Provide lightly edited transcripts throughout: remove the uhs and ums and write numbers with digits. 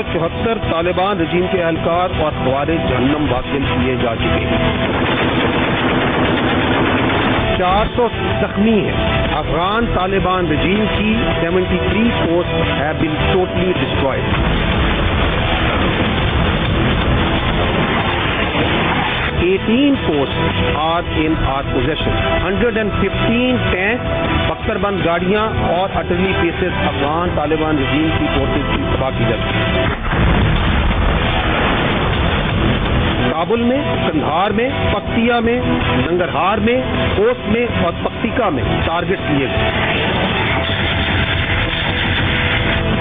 374 طالبان رجیم کے اہلکار اور خوارج جہنم واقع کیے جا چکے ہیں، 400 زخمی ہیں۔ افغان طالبان رجیم کی 73 posts have been totally destroyed۔ 18 posts are in our possession۔ 115 tanks، بختربند گاڑیاں اور artillery pieces افغان طالبان رجیم کی فورسز کی تباہ کی جاتی ہیں۔ کابل میں، قندھار میں، پکتیا میں، ننگرہار میں، خوست میں اور پکتیکا میں ٹارگٹ کیے گئے۔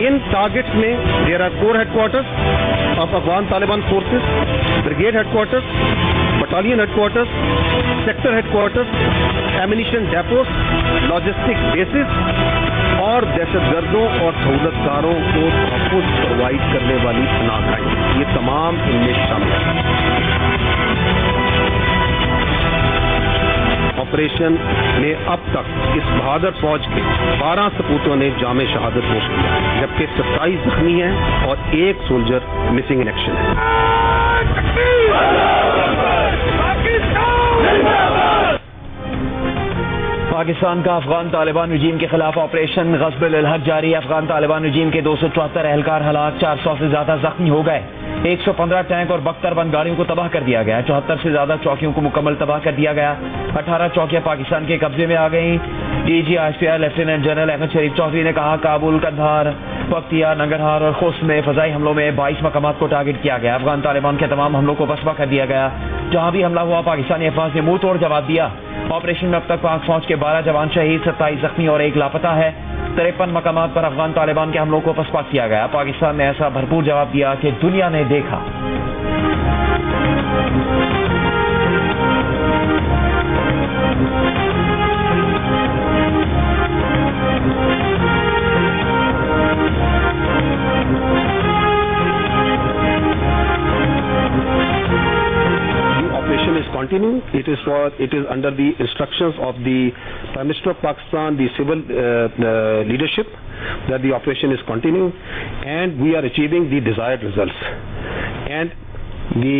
ان ٹارگٹس میں دیر آر corps headquarters of Afghan Taliban forces, brigade headquarters, battalion headquarters, sector headquarters, ammunition depots, logistic bases اور دہشت گردوں اور سہولت کاروں کو تحفظ پرووائڈ کرنے والی پناہ گاہیں، یہ تمام ان میں شامل ہیں۔ آپریشن میں اب تک اس بہادر فوج کے 12 سپوتوں نے جامع شہادت نوش کیا، جبکہ 27 زخمی ہیں اور 1 سولجر مسنگ ان ایکشن ہے۔ پاکستان کا افغان طالبان رجیم کے خلاف آپریشن غصب الحق جاری۔ افغان طالبان رجیم کے 274 اہلکار ہلاک، 400 سے زیادہ زخمی ہو گئے، 115 ٹینک اور بختربند گاڑیوں کو تباہ کر دیا گیا، 74 سے زیادہ چوکیوں کو مکمل تباہ کر دیا گیا، 18 چوکیاں پاکستان کے قبضے میں آ گئیں۔ D G I S P R lieutenant general Ahmed Sharif Chaudhry نے کہا کابل، قندھار، پکتیا، ننگرہار اور خوست میں فضائی حملوں میں 22 مقامات کو ٹارگٹ کیا گیا۔ افغان طالبان کے تمام حملوں کو پسپا کر دیا گیا، جہاں بھی حملہ ہوا پاکستانی افواج نے منہ توڑ جواب دیا۔ آپریشن میں اب تک پاک فوج کے 12 جوان شہید، 27 زخمی اور 1 لاپتہ ہے۔ 53 مقامات پر افغان طالبان کے حملوں کو پسپا کیا گیا۔ پاکستان نے ایسا بھرپور جواب دیا کہ دنیا نے دیکھا۔ Continuing. It is under the instructions of the Prime Minister of Pakistan, the civil leadership, that the operation is continuing, and we are achieving the desired results. And the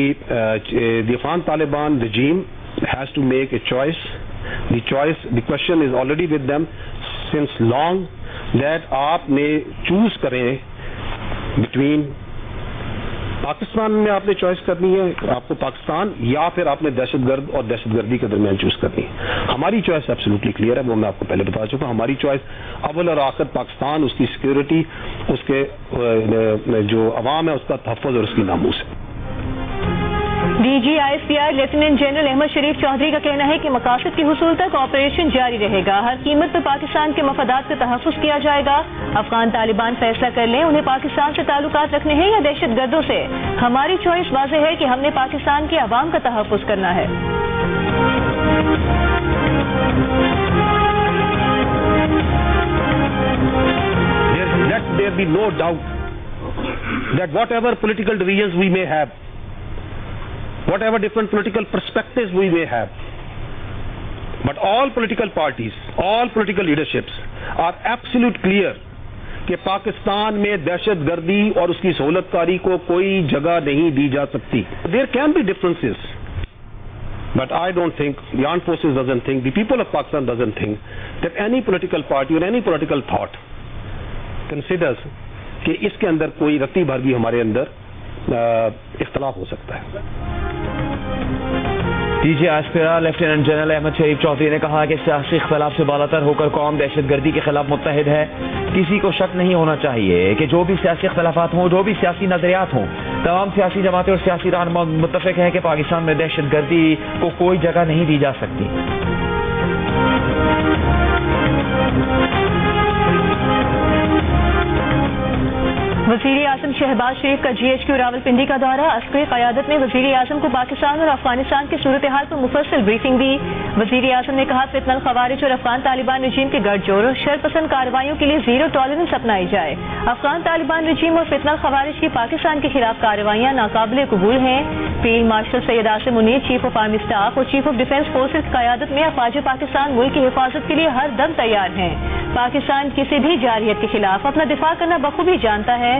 Afghan Taliban regime has to make a choice. The question is already with them since long that آپ نے choose کریں between Pakistan میں آپ نے choice کرنی ہے، آپ کو پاکستان، یا پھر آپ نے دہشت گرد اور دہشت گردی کے درمیان چوز کرنی ہے۔ ہماری چوائس ایبسلیوٹلی کلیئر ہے، وہ میں آپ کو پہلے بتا چکا ہوں۔ ہماری چوائس اول اور آخر پاکستان، اس کی سیکیورٹی، اس کے جو عوام ہے اس کا تحفظ اور اس کی ناموس ہے۔ D G I S P R lieutenant general Ahmed Sharif Chaudhry کا کہنا ہے کہ مقاصد کے حصول تک آپریشن جاری رہے گا، ہر قیمت پر پاکستان کے مفادات کا تحفظ کیا جائے گا۔ افغان طالبان فیصلہ کر لیں انہیں پاکستان سے تعلقات رکھنے ہیں یا دہشت گردوں سے، ہماری چوائس واضح ہے کہ ہم نے پاکستان کے عوام کا تحفظ کرنا ہے۔ Let there be no doubt that whatever political divisions we may have, whatever different political perspectives we may have, but all political parties, all political leaderships are absolute clear کہ پاکستان میں دہشت گردی اور اس کی سہولت کاری کو کوئی جگہ نہیں دی جا سکتی۔ There can be differences, but I don't think, the armed forces doesn't think, the people of Pakistan doesn't think that any political party or any political thought considers کہ اس کے اندر کوئی رتی بھر بھی ہمارے اندر اختلاف ہو سکتا ہے۔ D G I S P R lieutenant general Ahmed Sharif Chaudhry نے کہا کہ سیاسی اختلاف سے بالاتر ہو کر قوم دہشت گردی کے خلاف متحد ہے۔ کسی کو شک نہیں ہونا چاہیے کہ جو بھی سیاسی اختلافات ہوں، جو بھی سیاسی نظریات ہوں، تمام سیاسی جماعتیں اور سیاسی رہنما متفق ہیں کہ پاکستان میں دہشت گردی کو کوئی جگہ نہیں دی جا سکتی۔ وزیر اعظم شہباز شریف کا جی ایچ کیو راولپنڈی کا دورہ، عسکری قیادت نے وزیر اعظم کو پاکستان اور افغانستان کی صورتحال پر مفصل بریفنگ دی۔ وزیر اعظم نے کہا فتنہ الخوارج اور افغان طالبان رجیم کے گٹھ جوڑ اور شرپسند کارروائیوں کے لیے زیرو ٹالرنس اپنائی جائے۔ افغان طالبان رجیم اور فتنہ الخوارج کی پاکستان کے خلاف کارروائیاں ناقابل قبول ہیں۔ Field marshal Syed Asim Munir, chief of army staff اور چیف آف ڈیفنس فورسز کی قیادت میں افواج پاکستان ملک کی حفاظت کے لیے ہر دم تیار ہیں۔ پاکستان کسی بھی جارحیت کے خلاف اپنا دفاع کرنا بخوبی جانتا ہے۔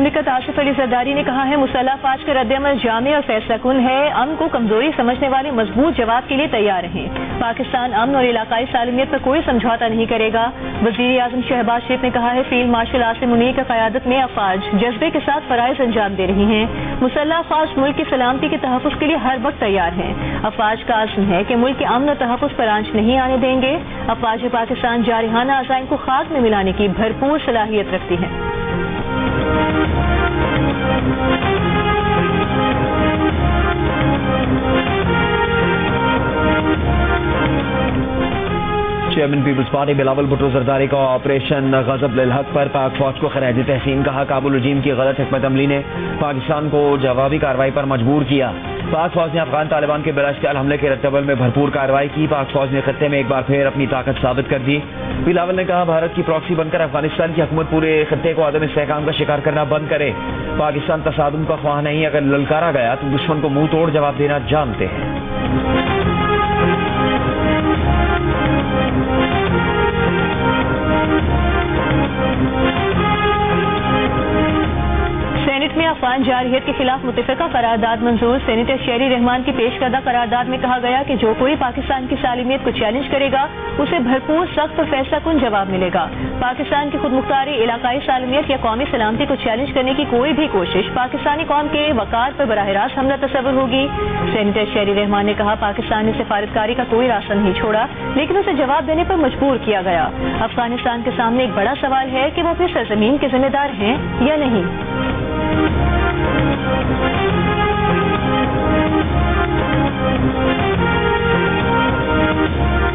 مملکت آصف علی زرداری نے کہا ہے مسلح افواج کا رد عمل جامع اور فیصلہ کن ہے. امن کو کمزوری سمجھنے والے مضبوط جواب کے لیے تیار رہیں. پاکستان امن اور علاقائی سالمیت پر کوئی سمجھوتا نہیں کرے گا. وزیر اعظم شہباز شریف نے کہا ہے فیلڈ مارشل عاصم منیر کی قیادت میں افواج جذبے کے ساتھ فرائض انجام دے رہی ہیں. مسلح افواج ملک کی سلامتی کے تحفظ کے لیے ہر وقت تیار ہیں. افواج کا عزم ہے کہ ملک کے امن و تحفظ پر آنچ نہیں آنے دیں گے. افواج پاکستان جارحانہ عزائم کو خاک میں ملانے کی بھرپور صلاحیت رکھتی ہے. Chairman peoples party Bilawal Bhutto Zardari کا آپریشن غضب للحق پر پاک فوج کو خراج تحسین کہا. کابل رجیم کی غلط حکمت عملی نے پاکستان کو جوابی کارروائی پر مجبور کیا. پاک فوج نے افغان طالبان کے بلاشتعال حملے کے رد عمل میں بھرپور کارروائی کی. پاک فوج نے خطے میں ایک بار پھر اپنی طاقت ثابت کر دی. بلاول نے کہا بھارت کی پراکسی بن کر افغانستان کی حکومت پورے خطے کو عدم استحکام کا شکار کرنا بند کرے. پاکستان تصادم کا خواہ نہیں. اگر للکارا گیا تو دشمن کو منہ توڑ جواب دینا جانتے ہیں. سینٹ میں افغان جارحیت کے خلاف متفقہ قرارداد منظور. سینیٹر شیری رحمان کی پیش کردہ قرارداد میں کہا گیا کہ جو کوئی پاکستان کی سالمیت کو چیلنج کرے گا اسے بھرپور سخت اور فیصلہ کن جواب ملے گا. پاکستان کی خود مختاری علاقائی سالمیت یا قومی سلامتی کو چیلنج کرنے کی کوئی بھی کوشش پاکستانی قوم کے وقار پر براہ راست حملہ تصور ہوگی. سینیٹر شیری رحمان نے کہا پاکستان نے سفارتکاری کا کوئی راستہ نہیں چھوڑا لیکن اسے جواب دینے پر مجبور کیا گیا. افغانستان کے سامنے ایک بڑا سوال ہے کہ وہ اپنی سرزمین کے ذمہ دار ہیں یا نہیں.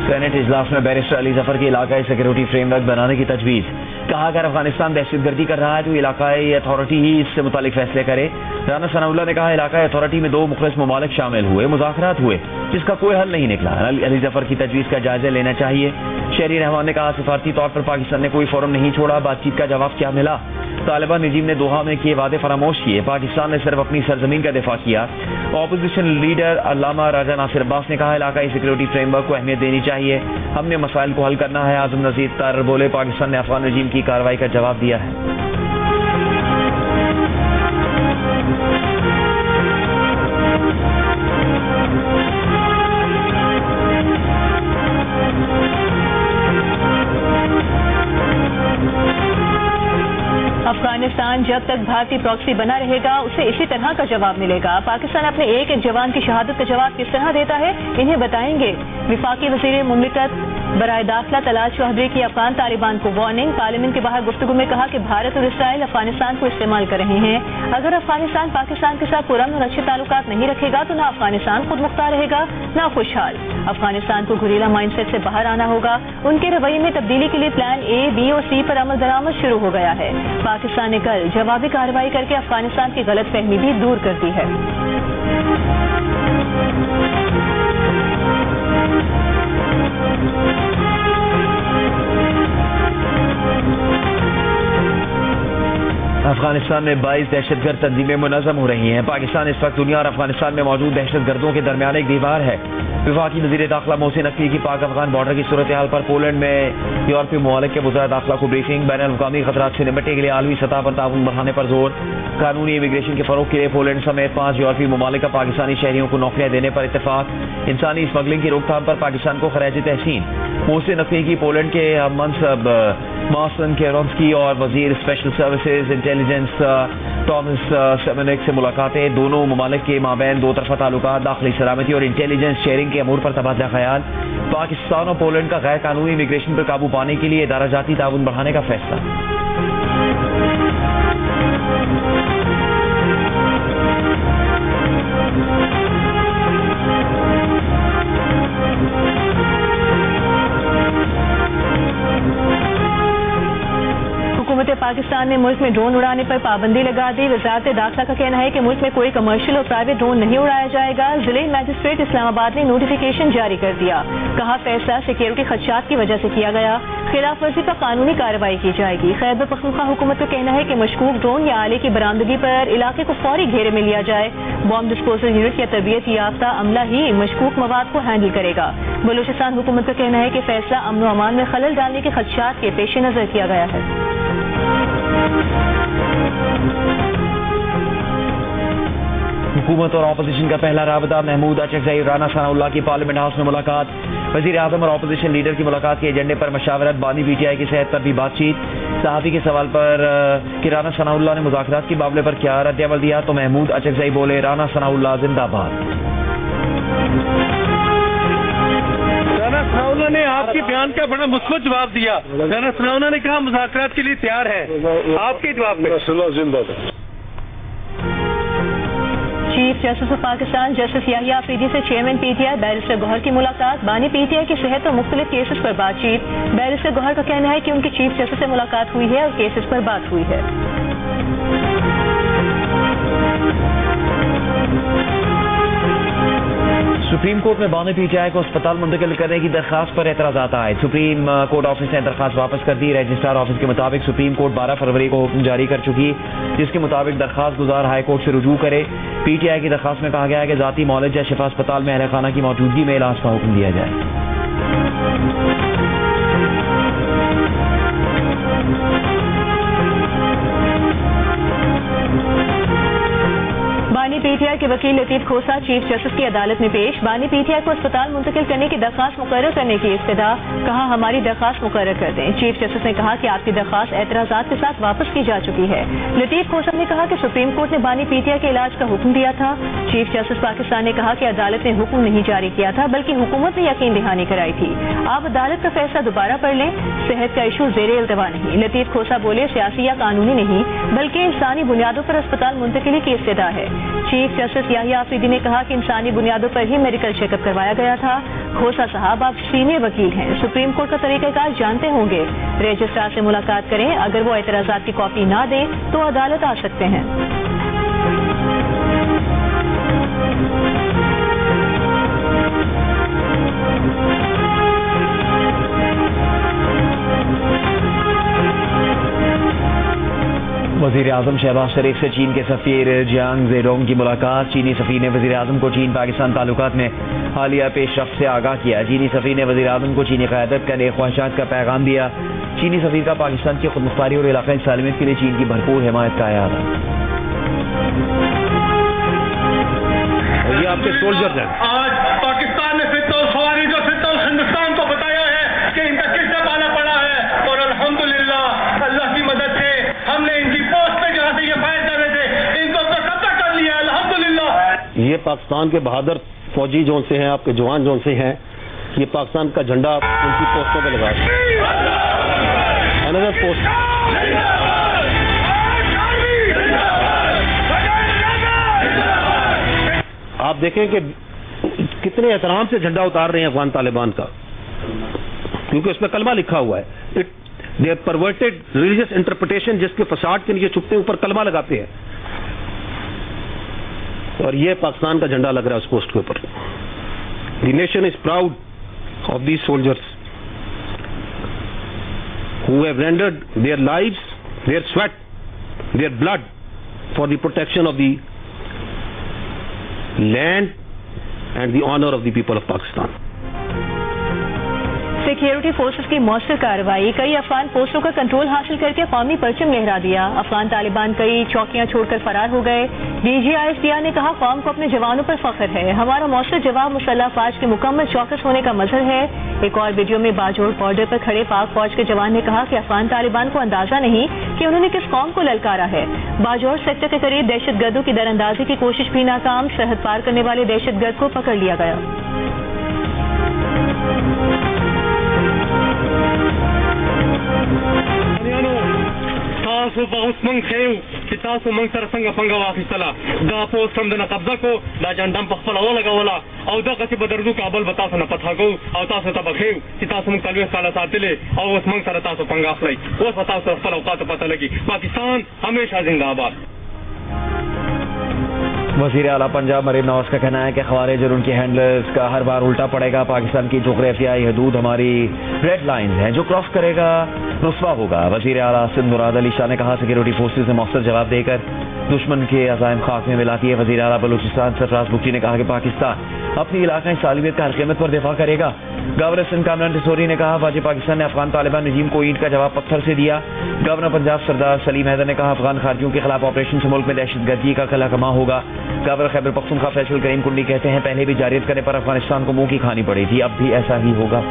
سینٹ اجلاس میں بیرسٹر علی ظفر کی علاقائی سیکورٹی فریم ورک بنانے کی تجویز. کہا اگر افغانستان دہشت گردی کر رہا ہے تو علاقائی اتھارٹی ہی اس سے متعلق فیصلے کرے. رانا ثناء اللہ نے کہا علاقائی اتھارٹی میں 2 مخلص ممالک شامل ہوئے, مذاکرات ہوئے جس کا کوئی حل نہیں نکلا. علی ظفر کی تجویز کا جائزہ لینا چاہیے. شہری رحمان نے کہا سفارتی طور پر پاکستان نے کوئی فورم نہیں چھوڑا. بات چیت کا جواب کیا ملا؟ طالبان رجیم نے دوحہ میں کیے وعدے فراموش کیے. پاکستان نے صرف اپنی سرزمین کا دفاع کیا. اپوزیشن لیڈر علامہ راجہ ناصر عباس نے کہا علاقائی سیکورٹی فریم ورک کو اہمیت دینی چاہیے. ہم نے مسائل کو حل کرنا ہے. اعظم نذیر تر بولے پاکستان نے افغان رجیم کی کارروائی کا جواب دیا ہے. افغانستان جب تک بھارتی پراکسی بنا رہے گا اسے اسی طرح کا جواب ملے گا. پاکستان اپنے ایک ایک جوان کی شہادت کا جواب کس طرح دیتا ہے انہیں بتائیں گے. وفاقی وزیر مملکت برائے داخلہ طلال چوہدری کی افغان طالبان کو وارننگ. پارلیمنٹ کے باہر گفتگو میں کہا کہ بھارت اور اسرائیل افغانستان کو استعمال کر رہے ہیں. اگر افغانستان پاکستان کے ساتھ پرامن اور اچھے تعلقات نہیں رکھے گا تو نہ افغانستان خود مختار رہے گا نہ خوشحال. افغانستان کو گریلا مائنڈ سیٹ سے باہر آنا ہوگا. ان کے رویے میں تبدیلی کے لیے پلان A, B اور C پر عمل درآمد شروع ہو گیا ہے. پاکستان نے کل جوابی کارروائی کر کے افغانستان کی غلط فہمی بھی دور کر دی ہے. افغانستان میں 22 دہشت گرد تنظیمیں منظم ہو رہی ہیں. پاکستان اس وقت دنیا اور افغانستان میں موجود دہشت گردوں کے درمیان ایک دیوار ہے. وفاقی وزیر داخلہ محسن نقوی کی پاک افغان بارڈر کی صورتحال پر پولینڈ میں یورپی ممالک کے وزراء داخلہ کو بریفنگ. بین الاقوامی خطرات سے نمٹنے کے لیے عالمی سطح پر تعاون بڑھانے پر زور. قانونی امیگریشن کے فروغ کے لیے پولینڈ سمیت 5 یورپی ممالک کا پاکستانی شہریوں کو نوکریاں دینے پر اتفاق. انسانی اسمگلنگ کی روک تھام پر پاکستان کو خراج تحسین. محسن نقوی کی پولینڈ کے منصب مارسن کیرونسکی اور وزیر اسپیشل سروسز انٹیلیجنس ٹامس سیمنک سے ملاقاتیں. دونوں ممالک کے مابین 2 طرفہ تعلقات, داخلی سلامتی اور انٹیلیجنس شیئرنگ کے امور پر تبادلہ خیال. پاکستان اور پولینڈ کا غیر قانونی امیگریشن پر قابو پانے کے لیے ادارہ جاتی تعاون بڑھانے کا فیصلہ. حکومت پاکستان نے ملک میں ڈرون اڑانے پر پابندی لگا دی. وزارت داخلہ کا کہنا ہے کہ ملک میں کوئی کمرشل اور پرائیویٹ ڈرون نہیں اڑایا جائے گا. ضلع میجسٹریٹ اسلام آباد نے نوٹیفیکیشن جاری کر دیا. کہا فیصلہ سیکیورٹی خدشات کی وجہ سے کیا گیا. خلاف ورزی پر قانونی کارروائی کی جائے گی. خیبر پختونخوا حکومت کا کہنا ہے کہ مشکوک ڈرون یا آلے کی برآمدگی پر علاقے کو فوری گھیرے میں لیا جائے. بام ڈسپوزل یونٹ یا تربیت یافتہ عملہ ہی مشکوک مواد کو ہینڈل کرے گا. بلوچستان حکومت کا کہنا ہے کہ فیصلہ امن و امان میں خلل ڈالنے کے خدشات کے پیش نظر کیا گیا ہے. حکومت اور اپوزیشن کا پہلا رابطہ، محمود اچکزئی رانا ثناء اللہ کی پارلیمنٹ ہاؤس میں ملاقات، وزیر اعظم اور اپوزیشن لیڈر کی ملاقات کے ایجنڈے پر مشاورت، بانی پی ٹی آئی کی صحت پر بھی بات چیت۔ صحافی کے سوال پر کہ رانا ثناء اللہ نے مذاکرات کے معاملے پر کیا رد عمل دیا تو محمود اچکزئی بولے رانا ثناء اللہ زندہ باد۔ رانا ثناء اللہ نے آپ کے بیان کا بڑا مثبت جواب دیا۔ رانا ثناء اللہ نے کہا مذاکرات کے لیے تیار ہے، آپ کے جواب میں chief justice of Pakistan justice Yahya Afridi سے chairman P T I barrister Gohar کی ملاقات، بانی پی ٹی آئی کی صحت اور مختلف کیسز پر بات چیت۔ بیرسٹر گوہر کا کہنا ہے کہ ان کی چیف جسٹس سے ملاقات ہوئی ہے اور کیسز پر بات ہوئی ہے۔ سپریم کورٹ میں بانی پی ٹی آئی کو اسپتال منتقل کرنے کی درخواست پر اعتراضات آئے۔ سپریم کورٹ آفس نے درخواست واپس کر دی۔ رجسٹرار آفس کے مطابق سپریم کورٹ 12 فروری کو حکم جاری کر چکی، جس کے مطابق درخواست گزار ہائی کورٹ سے رجوع کرے۔ پی ٹی آئی کی درخواست میں کہا گیا ہے کہ ذاتی معالج یا شفا اسپتال میں اہل خانہ کی موجودگی میں علاج کا حکم دیا جائے۔ بانی پی ٹی آئی کے وکیل لطیف کھوسا چیف جسٹس کی عدالت میں پیش، بانی پی ٹی آئی کو اسپتال منتقل کرنے کی درخواست مقرر کرنے کی ابتدا، کہا ہماری درخواست مقرر کر دیں۔ چیف جسٹس نے کہا کہ آپ کی درخواست اعتراضات کے ساتھ واپس کی جا چکی ہے۔ لطیف کھوسا نے کہا کہ سپریم کورٹ نے بانی پی ٹی آئی کے علاج کا حکم دیا تھا۔ چیف جسٹس پاکستان نے کہا کہ عدالت نے حکم نہیں جاری کیا تھا بلکہ حکومت نے یقین دہانی کرائی تھی۔ آپ عدالت کا فیصلہ دوبارہ پڑھ لیں، صحت کا ایشو زیر التوا نہیں۔ لطیف کھوسا بولے سیاسی یا قانونی نہیں بلکہ انسانی بنیادوں پر اسپتال منتقلی کی ابتدا ہے۔ چیف جسٹس یحییٰ آفریدی نے کہا کہ انسانی بنیادوں پر ہی میڈیکل چیک اپ کروایا گیا تھا۔ کھوسا صاحب آپ سینئر وکیل ہیں، سپریم کورٹ کا طریقہ کار جانتے ہوں گے، رجسٹرار سے ملاقات کریں، اگر وہ اعتراضات کی کاپی نہ دیں تو عدالت آ سکتے ہیں۔ وزیر اعظم شہباز شریف سے چین کے سفیر جیانگ زیڈونگ کی ملاقات، چینی سفیر نے وزیر اعظم کو چین پاکستان تعلقات میں حالیہ پیش رفت سے آگاہ کیا۔ چینی سفیر نے وزیر اعظم کو چینی قیادت کا نیک خواہشات کا پیغام دیا۔ چینی سفیر کا پاکستان کی خود مختاری اور علاقائی سالمیت کے لیے چین کی بھرپور حمایت کا اعادہ۔ یہ آپ کے سولجرز ہیں۔ آج پاکستان نے فتنہ الخوارج اور فتنہ الہندوستان کو بتایا ہے کہ ان کا کس سے پالا پڑا ہے، اور الحمدللہ اللہ کی مدد سے ہم نے ان کی پوسٹ پہ جہاں سے یہ فائر کر رہے تھے ان کو قبضہ کر لیا الحمدللہ۔ یہ پاکستان کے بہادر فوجی جون سے ہیں، آپ کے جوان جون سے ہیں، یہ پاکستان کا جھنڈا ان کی پوسٹوں پہ لگا ہے۔ Another post. آپ دیکھیں کہ کتنے احترام سے جھنڈا اتار رہے ہیں افغان طالبان کا، کیونکہ اس میں کلمہ لکھا ہوا ہے۔ They are perverted religious interpretation, جس کے فساد کے نیچے چھپتے اوپر کلمہ لگاتے ہیں، اور یہ پاکستان کا جھنڈا لگ رہا ہے اس پوسٹ کے اوپر۔ The nation is proud of these soldiers who have rendered their lives, their sweat, their blood for the protection of the land and the honor of the people of Pakistan. Security forces کی مؤثر کارروائی، کئی افغان پوسٹوں کا control حاصل کر کے قومی پرچم لہرا دیا۔ افغان طالبان کئی چوکیاں چھوڑ کر فرار ہو گئے۔ D G I S D R نے کہا قوم کو اپنے جوانوں پر فخر ہے، ہمارا مؤثر جواب مسلح افواج کے مکمل چوکس ہونے کا مظہر ہے۔ ایک اور ویڈیو میں باجوڑ بارڈر پر کھڑے پاک فوج کے جوان نے کہا کہ افغان طالبان کو اندازہ نہیں کہ انہوں نے کس قوم کو للکارا ہے۔ باجوڑ سیکٹر کے قریب دہشت گردوں کی در اندازی کی کوشش بھی ناکام، سرحد پار کرنے والے دہشت گرد کو پکڑ لیا گیا۔ تاسو په اوس موږ ښیو چې تاسو موږ سره څنګه پنګه واخیستله، دا پوسټ هم دنه قبضه کو، دا جنډم په خپله ولګوله او دغسې به درځو کابل به تاسو نه فتح کوو او تاسو ته به ښیو چې تاسو موږ 40 کاله ساتلې او اوس موږ سره تاسو پنګه اخلئ، اوس به تاسو خپل اوقاتو پته لګي۔ پاکستان ہمیشہ زندہ آباد۔ وزیر اعلیٰ پنجاب مریم نواز کا کہنا ہے کہ خوارج اور ان کے ہینڈلرز کا ہر بار الٹا پڑے گا۔ پاکستان کی جغرافیائی حدود ہماری ریڈ لائنز ہیں، جو کراس کرے گا رسوا ہوگا۔ وزیر اعلیٰ سندھ مراد علی شاہ نے کہا سیکورٹی فورسز نے مؤثر جواب دے کر دشمن کے عزائم خاک میں ملاتی ہے. وزیر اعلیٰ بلوچستان سرفراز بگٹی نے کہا کہ پاکستان اپنی علاقائی سالمیت کا ہر قیمت پر دفاع کرے گا. گورنر سندھ کامران ٹسوری نے کہا فوج پاکستان نے افغان طالبان رجیم کو اینٹ کا جواب پتھر سے دیا. گورنر پنجاب سردار سلیم حیدر نے کہا افغان خارجیوں کے خلاف آپریشن سے ملک میں دہشت گردی کا خلا کما ہوگا. گورنر خیبر پختونخوا فیصل کریم کنڈی کہتے ہیں پہلے بھی جارحیت کرنے پر افغانستان کو منہ کی کھانی پڑی تھی, اب بھی ایسا ہی ہوگا.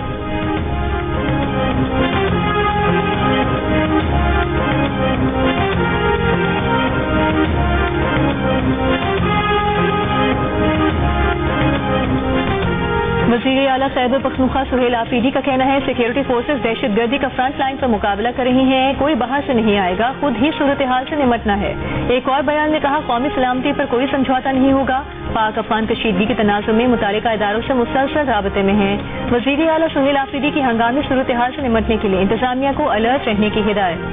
وزیر اعلیٰ خیبر پختونخوا سہیل آفریدی کا کہنا ہے سیکیورٹی فورسز دہشت گردی کا فرنٹ لائن پر مقابلہ کر رہی ہیں, کوئی باہر سے نہیں آئے گا, خود ہی صورتحال سے نمٹنا ہے. ایک اور بیان میں کہا قومی سلامتی پر کوئی سمجھوتا نہیں ہوگا. پاک افغان کشیدگی کے تناظر میں متعلقہ اداروں سے مسلسل رابطے میں ہیں. وزیر اعلیٰ سہیل آفریدی کی ہنگامی صورتحال سے نمٹنے کے لیے انتظامیہ کو الرٹ رہنے کی ہدایت.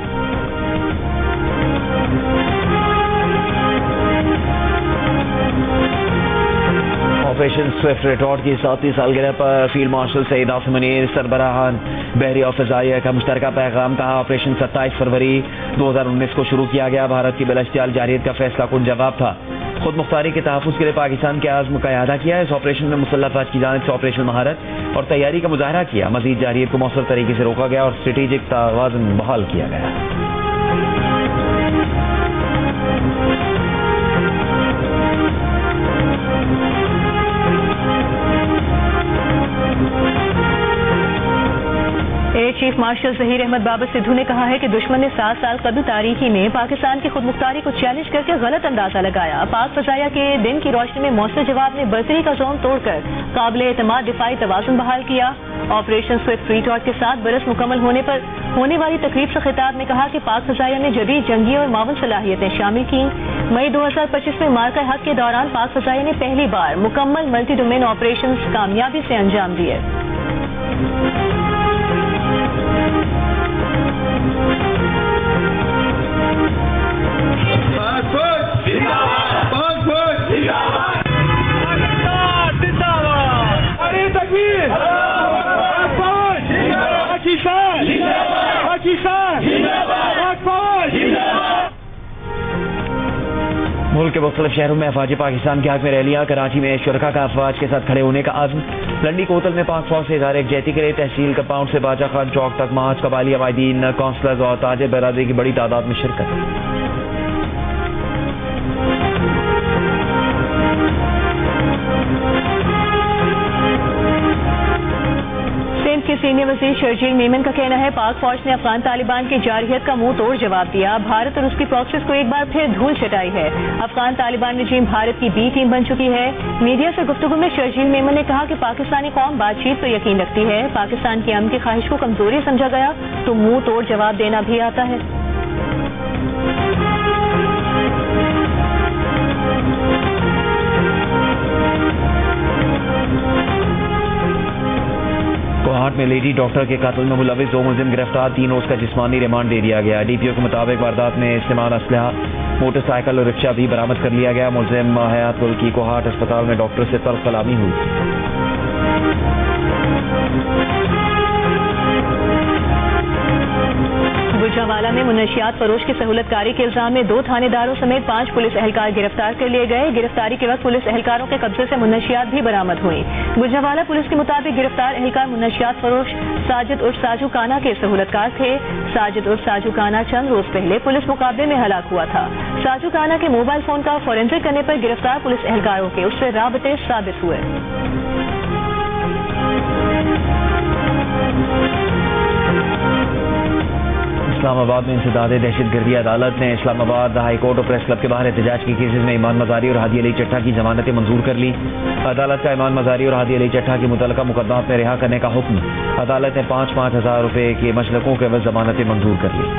آپریشن سوئفٹ ریٹارٹ کی 7ویں سالگرہ پر فیلڈ مارشل سعید عاصم منیر سربراہان بحری اور فضائیہ کا مشترکہ پیغام. کہا آپریشن 27 فروری 2019 کو شروع کیا گیا. بھارت کی بلاشتعال جارحیت کا فیصلہ کن جواب تھا. خود مختاری کے تحفظ کے لیے پاکستان کے عزم کا اعادہ کیا. اس آپریشن میں مسلح افواج کی جانب سے آپریشن مہارت اور تیاری کا مظاہرہ کیا. مزید جارحیت کو مؤثر طریقے سے روکا گیا اور اسٹریٹجک توازن بحال کیا گیا. Air chief marshal Zaheer Ahmed Babar Sidhu نے کہا ہے کہ دشمن نے 7 سال قبل تاریخی میں پاکستان کی خود مختاری کو چیلنج کر کے غلط اندازہ لگایا. پاک فضائیہ کے دن کی روشنی میں مؤثر جواب نے برتری کا زون توڑ کر قابل اعتماد دفاعی توازن بحال کیا. آپریشن سوئفٹ ریٹارٹ کے 7 برس مکمل ہونے پر ہونے والی تقریب سے خطاب میں کہا کہ پاک فضائیہ نے جدید جنگی اور معاون صلاحیتیں شامل کی. مئی 2025 میں مارکہ حق کے دوران پاک فضائیہ نے پہلی بار مکمل ملٹی ڈومین آپریشنز کامیابی سے انجام دیے. ملک کے مختلف شہروں میں افواج پاکستان کے حق میں ریلیاں. کراچی میں شرکا کا افواج کے ساتھ کھڑے ہونے کا عزم. لنڈی کوتل میں پاک فوج سے اظہار یکجہتی کے لیے تحصیل کمپاؤنڈ سے باجا خان چوک تک مارچ. قبائلی عوائدین کونسلرز اور تاجر برادری کی بڑی تعداد میں شرکت. سندھ کے سینئر وزیر شرجیل میمن کا کہنا ہے پاک فوج نے افغان طالبان کی جارحیت کا منہ توڑ جواب دیا. بھارت اور اس کی پراکسیز کو ایک بار پھر دھول چٹائی ہے. افغان طالبان رجیم بھارت کی بی ٹیم بن چکی ہے. میڈیا سے گفتگو میں شرجیل میمن نے کہا کہ پاکستانی قوم بات چیت پر یقین رکھتی ہے. پاکستان کی امن کی خواہش کو کمزوری سمجھا گیا تو منہ توڑ جواب دینا بھی آتا ہے. کوہاٹ میں لیڈی ڈاکٹر کے قتل میں ملوث 2 ملزم گرفتار. 3 روز کا جسمانی ریمانڈ دے دیا گیا. ڈی پی او کے مطابق واردات میں استعمال اسلحہ موٹر سائیکل اور رکشہ بھی برآمد کر لیا گیا. ملزم حیات گل کی کوہاٹ اسپتال میں ڈاکٹر سے تلخ کلامی ہوئی. گجرانوالہ میں منشیات فروش کی سہولت کاری کے الزام میں 2 تھانے داروں سمیت 5 پولیس اہلکار گرفتار کر لیے گئے. گرفتاری کے وقت پولیس اہلکاروں کے قبضے سے منشیات بھی برآمد ہوئی. گجرانوالہ پولیس کے مطابق گرفتار اہلکار منشیات فروش ساجد عرف ساجو کانا کے سہولت کار تھے. ساجد عرف ساجو کانا چند روز پہلے پولیس مقابلے میں ہلاک ہوا تھا. ساجو کانا کے موبائل فون کا فورینسک کرنے پر گرفتار پولیس اہلکاروں کے اس سے رابطے ثابت ہوئے. اسلام آباد میں انسداد دہشت گردی. عدالت نے اسلام آباد ہائی کورٹ اور پریس کلب کے باہر احتجاج کی کیسز میں ایمان مزاری اور ہادی علی چٹھا کی ضمانتیں منظور کر لی. عدالت کا ایمان مزاری اور ہادی علی چٹھا کی متعلقہ مقدمات میں رہا کرنے کا حکم. عدالت نے 5-5 ہزار روپے کی مشرقوں کے عوض ضمانتیں منظور کر لی.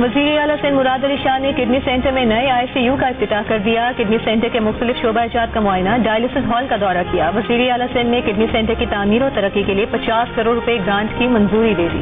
وزیر اعلیٰ سندھ مراد علی شاہ نے کڈنی سینٹر میں نئے ICU کا افتتاح کر دیا. کڈنی سینٹر کے مختلف شعبہ جات کا معائنہ ڈائلسس ہال کا دورہ کیا. وزیر اعلیٰ سندھ نے کڈنی سینٹر کی تعمیر اور ترقی کے لیے 50 کروڑ روپے گرانٹ کی منظوری دے دی.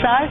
60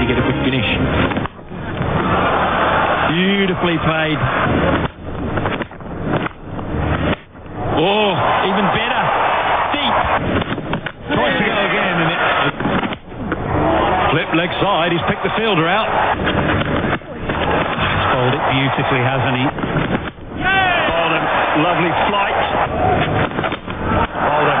You get a good finish. Beautifully played. Oh, even better. Deep. Tries to go again and it flip leg side. He's picked the fielder out. He's bowled it beautifully, hasn't he? Bowled him. Lovely flight. Bowled him.